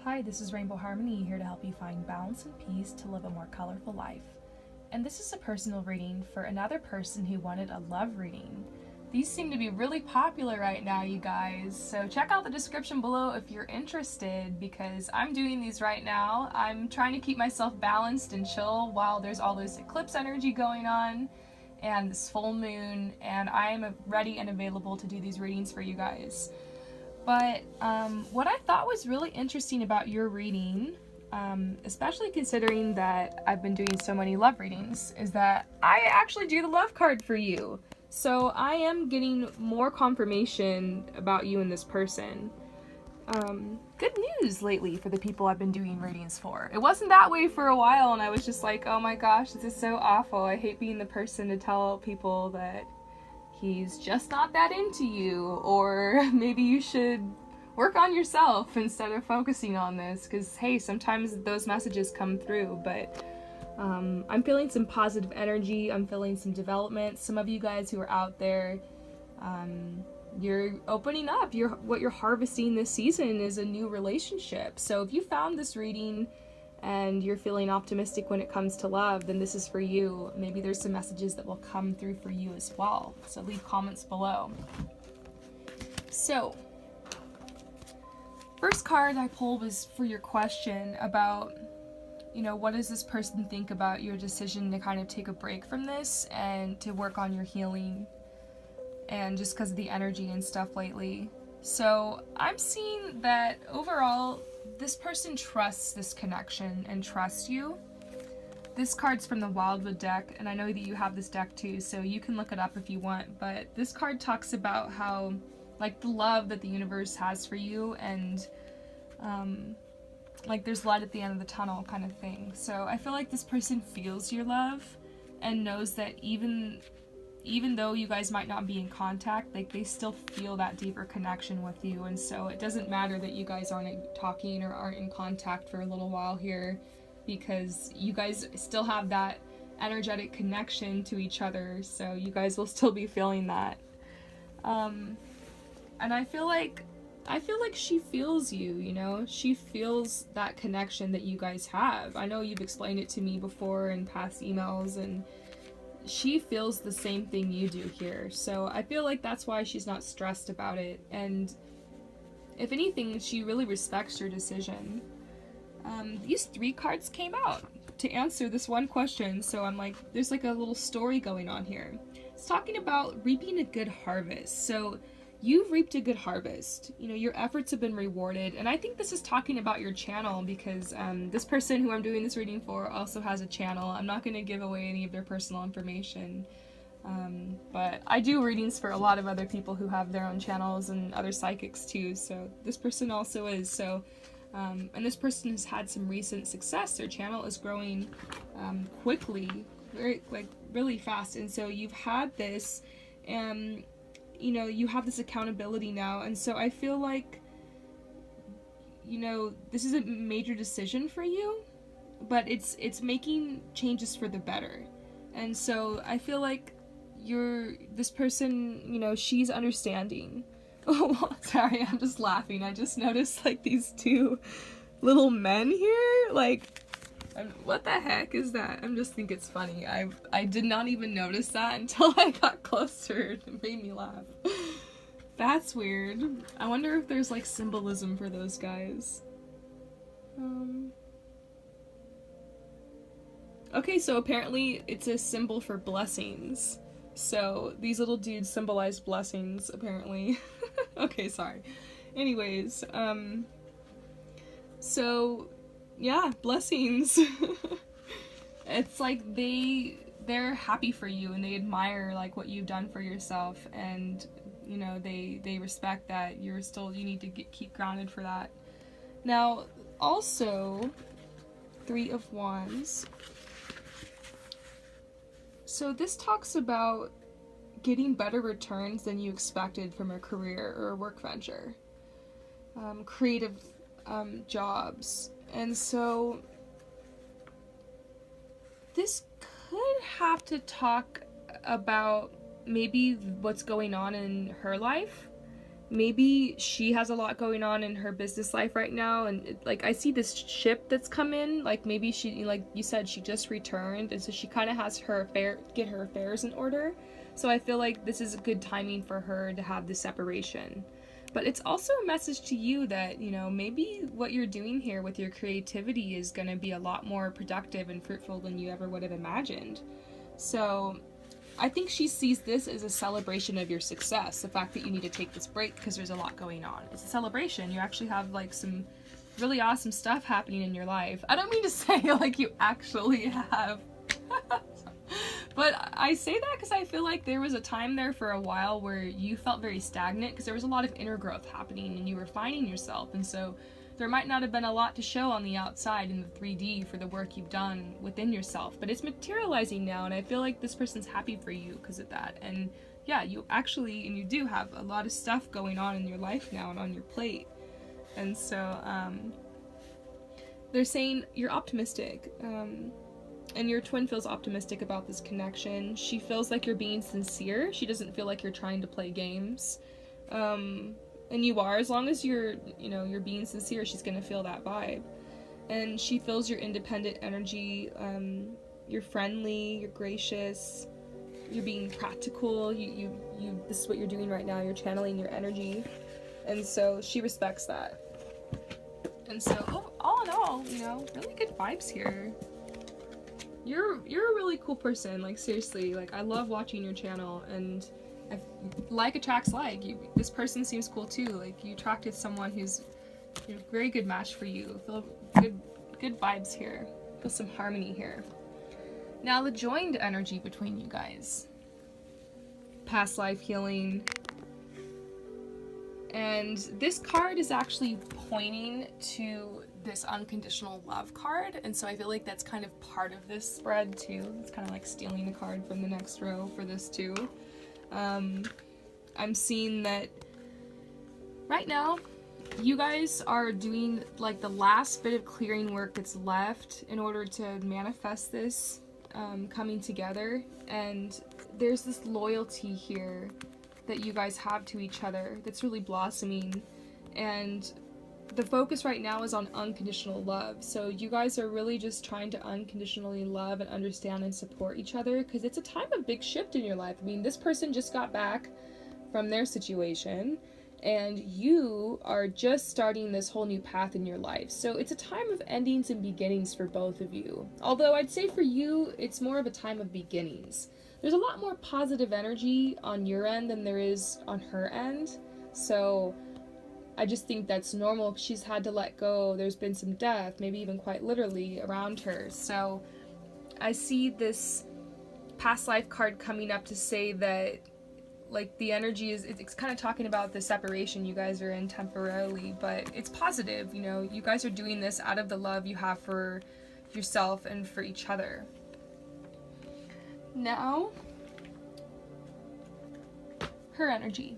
Hi, this is Rainbow Harmony, here to help you find balance and peace to live a more colorful life. And this is a personal reading for another person who wanted a love reading. These seem to be really popular right now, you guys, so check out the description below if you're interested, because I'm doing these right now. I'm trying to keep myself balanced and chill while there's all this eclipse energy going on and this full moon, and I am ready and available to do these readings for you guys. But what I thought was really interesting about your reading, especially considering that I've been doing so many love readings, is that I actually drew the love card for you. So I am getting more confirmation about you and this person. Good news lately for the people I've been doing readings for. It wasn't that way for a while, and I was just like, oh my gosh, this is so awful. I hate being the person to tell people that he's just not that into you, or maybe you should work on yourself instead of focusing on this, because hey, sometimes those messages come through. But I'm feeling some positive energy, I'm feeling some development. Some of you guys who are out there, you're opening up. What you're harvesting this season is a new relationship. So if you found this reading and you're feeling optimistic when it comes to love, then this is for you. Maybe there's some messages that will come through for you as well. So leave comments below. So, first card I pulled was for your question about, what does this person think about your decision to kind of take a break from this and to work on your healing, and just because of the energy and stuff lately. So I'm seeing that overall, this person trusts this connection and trusts you. This card's from the Wildwood deck, and I know that you have this deck too, so you can look it up if you want, but this card talks about how, like, the love that the universe has for you, and like there's light at the end of the tunnel kind of thing. So I feel like this person feels your love and knows that even though you guys might not be in contact, like, they still feel that deeper connection with you. And so it doesn't matter that you guys aren't talking or aren't in contact for a little while here, because you guys still have that energetic connection to each other, so you guys will still be feeling that. And I feel like she feels you, she feels that connection that you guys have. I know you've explained it to me before in past emails, and she feels the same thing you do here. So I feel like that's why she's not stressed about it, and if anything, she really respects your decision. These 3 cards came out to answer this one question, so I'm like, there's like a little story going on here. It's talking about reaping a good harvest. So you've reaped a good harvest. Your efforts have been rewarded, and I think this is talking about your channel, because this person who I'm doing this reading for also has a channel. I'm not going to give away any of their personal information, but I do readings for a lot of other people who have their own channels and other psychics too, so this person also is. So and this person has had some recent success. Their channel is growing quickly, really fast, and so you've had this, and you have this accountability now, and so I feel like, this is a major decision for you, but it's making changes for the better. And so I feel like this person, she's understanding. Oh, sorry, I'm just laughing. I just noticed, like, these 2 little men here, like, what the heck is that? I just think it's funny. I did not even notice that until I got closer. It made me laugh. That's weird. I wonder if there's, like, symbolism for those guys. Okay, so apparently it's a symbol for blessings. So these little dudes symbolize blessings, apparently. Okay, sorry. Anyways, so yeah, blessings. It's like they're happy for you, and they admire, like, what you've done for yourself, and they respect that you need to keep grounded for that. Now, also, 3 of Wands. So this talks about getting better returns than you expected from a career or a work venture, creative jobs. And so this could have to talk about maybe what's going on in her life, maybe she has a lot going on in her business life right now, and like I see this ship that's come in, like maybe she, like you said, she just returned, and so she kind of has get her affairs in order. So I feel like this is a good timing for her to have the separation. But it's also a message to you that, you know, maybe what you're doing here with your creativity is going to be a lot more productive and fruitful than you ever would have imagined. So I think she sees this as a celebration of your success, the fact that you need to take this break because there's a lot going on. It's a celebration. You actually have like some really awesome stuff happening in your life. I don't mean to say like you actually have. But I say that because I feel like there was a time there for a while where you felt very stagnant because there was a lot of inner growth happening and you were finding yourself, and so there might not have been a lot to show on the outside in the 3D for the work you've done within yourself, but it's materializing now, and I feel like this person's happy for you because of that. And yeah, you actually, and you do have a lot of stuff going on in your life now and on your plate. And so they're saying you're optimistic, and your twin feels optimistic about this connection. She feels like you're being sincere. She doesn't feel like you're trying to play games. And you are, as long as you're being sincere, she's gonna feel that vibe. And she feels your independent energy. You're friendly, you're gracious, you're being practical. This is what you're doing right now. You're channeling your energy. And so she respects that. And so, all in all, you know, really good vibes here. You're a really cool person, like seriously, like I love watching your channel, and like attracts like. This person seems cool too, like you attracted someone who's a very good match for you. Feel good vibes here. Feel some harmony here. Now the joined energy between you guys. Past life healing. And this card is actually pointing to this unconditional love card, and so I feel like that's kind of part of this spread too. It's kind of like stealing a card from the next row for this too. I'm seeing that right now you guys are doing like the last bit of clearing work that's left in order to manifest this coming together, and there's this loyalty here that you guys have to each other that's really blossoming, and the focus right now is on unconditional love. So you guys are really just trying to unconditionally love and understand and support each other, because it's a time of big shift in your life. I mean, this person just got back from their situation, and you are just starting this whole new path in your life. So it's a time of endings and beginnings for both of you. Although I'd say for you, it's more of a time of beginnings. There's a lot more positive energy on your end than there is on her end. So I just think that's normal. She's had to let go. There's been some death, maybe even quite literally, around her. So I see this past life card coming up to say that, like, the energy is, it's kind of talking about the separation you guys are in temporarily, but it's positive. You know, you guys are doing this out of the love you have for yourself and for each other. Now, her energy.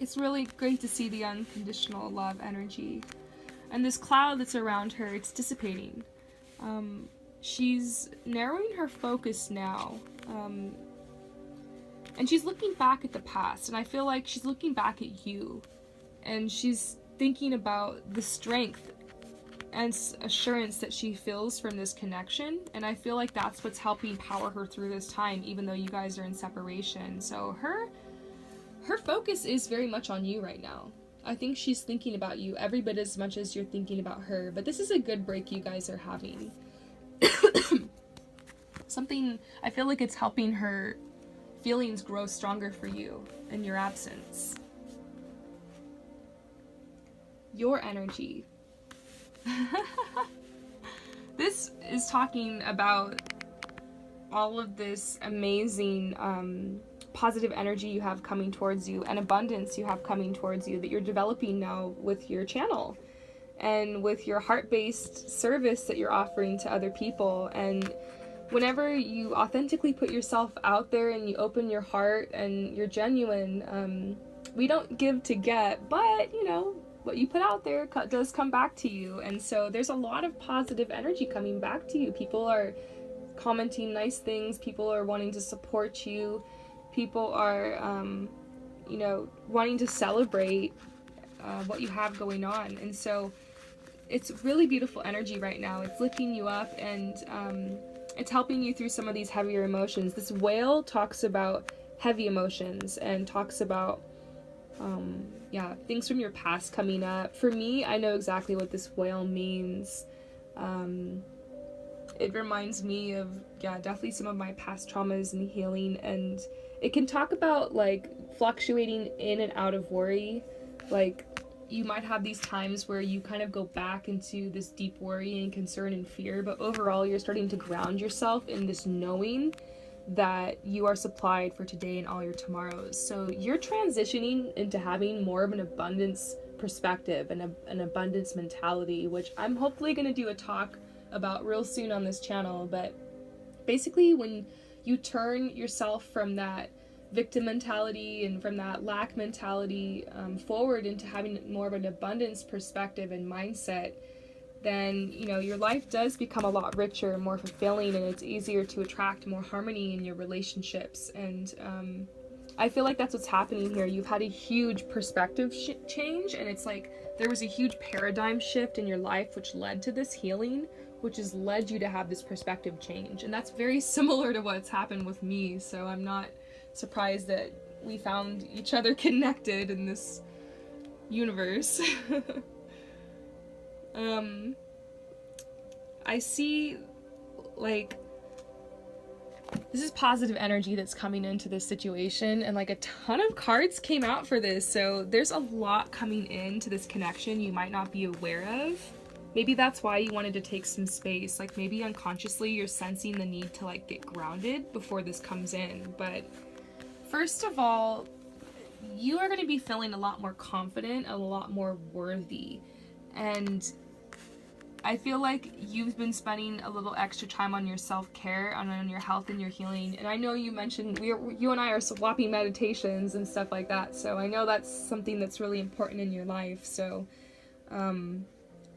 It's really great to see the unconditional love energy. And this cloud that's around her, it's dissipating. She's narrowing her focus now. And she's looking back at the past. And I feel like she's looking back at you. And she's thinking about the strength and assurance that she feels from this connection. And I feel like that's what's helping power her through this time, even though you guys are in separation. So her focus is very much on you right now. I think she's thinking about you every bit as much as you're thinking about her. But this is a good break you guys are having. Something, I feel like it's helping her feelings grow stronger for you in your absence. Your energy. This is talking about all of this amazing positive energy you have coming towards you and abundance you have coming towards you that you're developing now with your channel and with your heart-based service that you're offering to other people. And whenever you authentically put yourself out there and you open your heart and you're genuine, we don't give to get, but you know, what you put out there does come back to you. And so there's a lot of positive energy coming back to you. People are commenting nice things. People are wanting to support you. People are, you know, wanting to celebrate what you have going on. And so it's really beautiful energy right now. It's lifting you up, and it's helping you through some of these heavier emotions. This whale talks about heavy emotions and talks about things from your past coming up. For me, I know exactly what this whale means. It reminds me of, definitely some of my past traumas and healing, and it can talk about like fluctuating in and out of worry. Like, you might have these times where you kind of go back into this deep worry and concern and fear, but overall you're starting to ground yourself in this knowing that you are supplied for today and all your tomorrows. So you're transitioning into having more of an abundance perspective and an abundance mentality, which I'm hopefully going to do a talk about real soon on this channel. But basically, when you turn yourself from that victim mentality and from that lack mentality forward into having more of an abundance perspective and mindset, then, you know, your life does become a lot richer and more fulfilling, and it's easier to attract more harmony in your relationships. And I feel like that's what's happening here. You've had a huge perspective change, and it's like there was a huge paradigm shift in your life which led to this healing, which has led you to have this perspective change. And that's very similar to what's happened with me, so I'm not surprised that we found each other connected in this universe. I see, like, this is positive energy that's coming into this situation, and like a ton of cards came out for this, so there's a lot coming into this connection you might not be aware of. Maybe that's why you wanted to take some space. Like, maybe unconsciously you're sensing the need to like get grounded before this comes in. But first of all, you are going to be feeling a lot more confident, a lot more worthy. And I feel like you've been spending a little extra time on your self-care, on your health and your healing. And I know you mentioned you and I are swapping meditations and stuff like that. So I know that's something that's really important in your life. So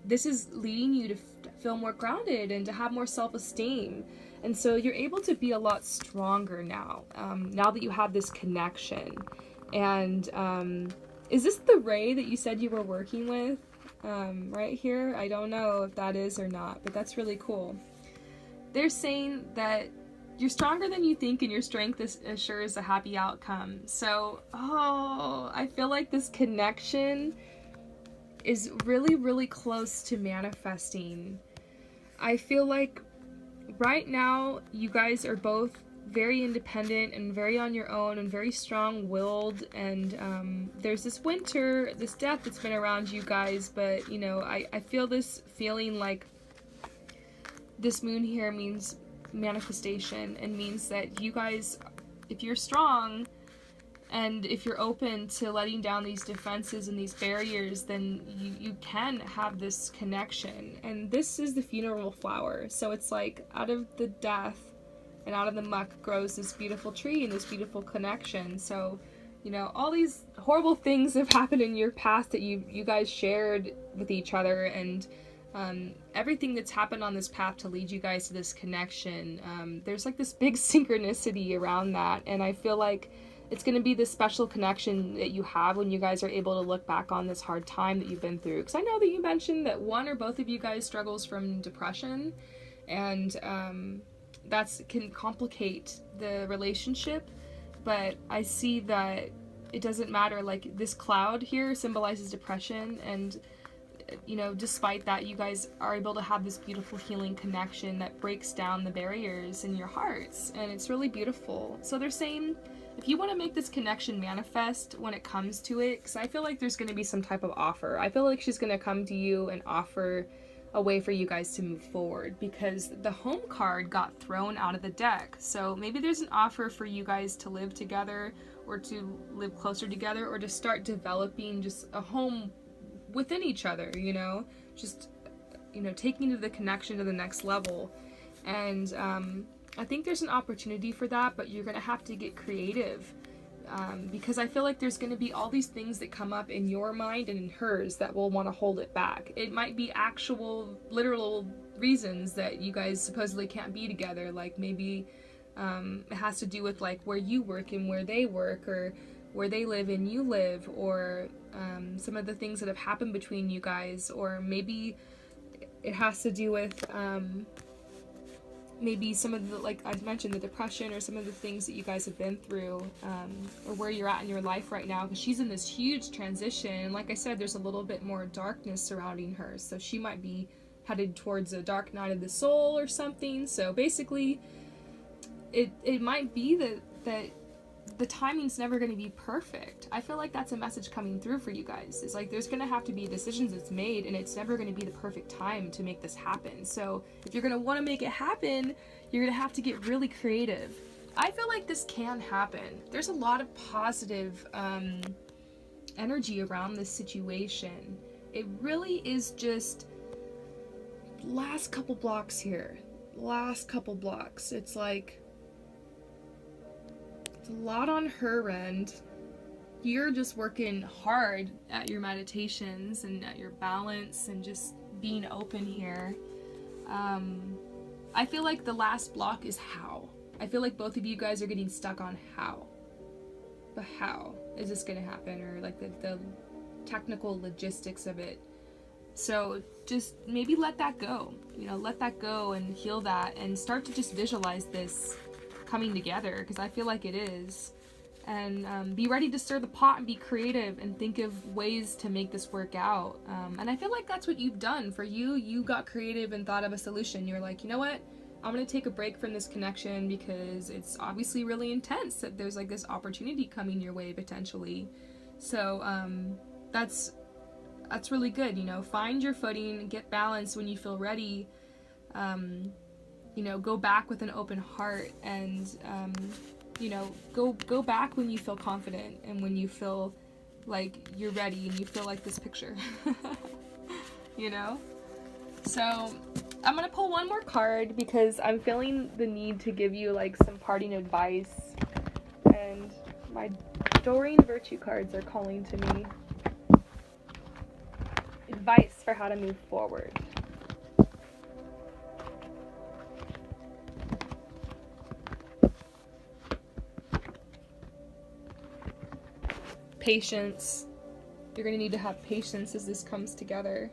this is leading you to feel more grounded and to have more self-esteem. And so you're able to be a lot stronger now, now that you have this connection. And is this the Ray that you said you were working with? Right here? I don't know if that is or not, but that's really cool. They're saying that you're stronger than you think, and your strength assures a happy outcome. So, I feel like this connection is really, really close to manifesting. I feel like right now you guys are both very independent and very on your own and very strong-willed, and there's this death that's been around you guys, but you know, I feel this feeling like this moon here means manifestation, and means that you guys, if you're strong and if you're open to letting down these defenses and these barriers, then you can have this connection. And this is the funeral flower, so it's like out of the death and out of the muck grows this beautiful tree and this beautiful connection. So, you know, all these horrible things have happened in your past that you guys shared with each other, and everything that's happened on this path to lead you guys to this connection, there's like this big synchronicity around that, and I feel like it's going to be this special connection that you have when you guys are able to look back on this hard time that you've been through. Because I know that you mentioned that one or both of you guys struggles from depression, and that can complicate the relationship, but I see that it doesn't matter. Like, this cloud here symbolizes depression, and you know, despite that, you guys are able to have this beautiful healing connection that breaks down the barriers in your hearts, and it's really beautiful. So they're saying, if you want to make this connection manifest when it comes to it, because I feel like there's going to be some type of offer. I feel like she's going to come to you and offer a way for you guys to move forward, because the home card got thrown out of the deck. So maybe there's an offer for you guys to live together, or to live closer together, or to start developing just a home within each other, you know, just, you know, taking the connection to the next level. And I think there's an opportunity for that, but you're gonna have to get creative, because I feel like there's going to be all these things that come up in your mind and in hers that will want to hold it back. It might be actual, literal reasons that you guys supposedly can't be together, like maybe it has to do with like where you work and where they work, or where they live and you live, or some of the things that have happened between you guys, or maybe it has to do with maybe some of the, like I mentioned, the depression, or some of the things that you guys have been through, or where you're at in your life right now, because she's in this huge transition, and like I said, there's a little bit more darkness surrounding her, so she might be headed towards a dark night of the soul or something. So basically it might be that the timing's never going to be perfect. I feel like that's a message coming through for you guys. It's like there's going to have to be decisions that's made, and it's never going to be the perfect time to make this happen. So if you're going to want to make it happen, you're going to have to get really creative. I feel like this can happen. There's a lot of positive energy around this situation. It really is just last couple blocks here. Last couple blocks. It's like it's a lot on her end. You're just working hard at your meditations and at your balance and just being open here. I feel like the last block is how. I feel like both of you guys are getting stuck on how. But how is this going to happen? Or like the technical logistics of it. So just maybe let that go. You know, let that go and heal that and start to just visualize this coming together, because I feel like it is. And be ready to stir the pot and be creative and think of ways to make this work out. And I feel like that's what you've done. For you, you got creative and thought of a solution. You're like, you know what? I'm going to take a break from this connection because it's obviously really intense that there's like this opportunity coming your way potentially. So that's really good. You know, find your footing, get balance when you feel ready. You know, go back with an open heart, and you know, go back when you feel confident and when you feel like you're ready and you feel like this picture. You know? So I'm gonna pull one more card because I'm feeling the need to give you like some parting advice, and my Doreen Virtue cards are calling to me. Advice for how to move forward. Patience. You're going to need to have patience as this comes together.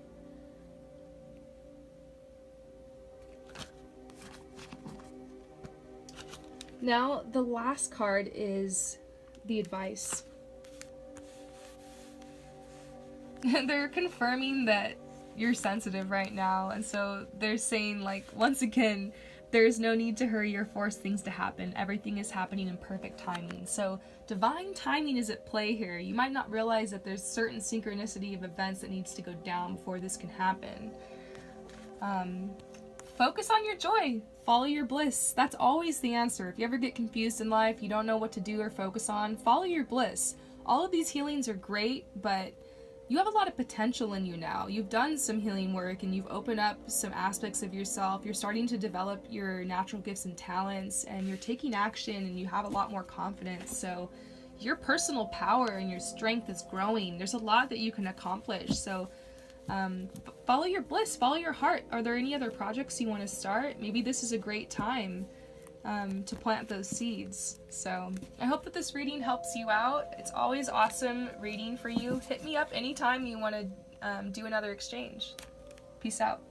Now, the last card is the advice. They're confirming that you're sensitive right now, and so they're saying, like, once again, there's no need to hurry or force things to happen. Everything is happening in perfect timing. So divine timing is at play here. You might not realize that there's certain synchronicity of events that needs to go down before this can happen. Focus on your joy. Follow your bliss. That's always the answer. If you ever get confused in life, you don't know what to do or focus on, follow your bliss. All of these healings are great, but you have a lot of potential in you now. You've done some healing work and you've opened up some aspects of yourself. You're starting to develop your natural gifts and talents, and you're taking action, and you have a lot more confidence. So your personal power and your strength is growing. There's a lot that you can accomplish. So follow your bliss, follow your heart. Are there any other projects you want to start? Maybe this is a great time to plant those seeds. So I hope that this reading helps you out. It's always awesome reading for you. Hit me up anytime you want to do another exchange. Peace out.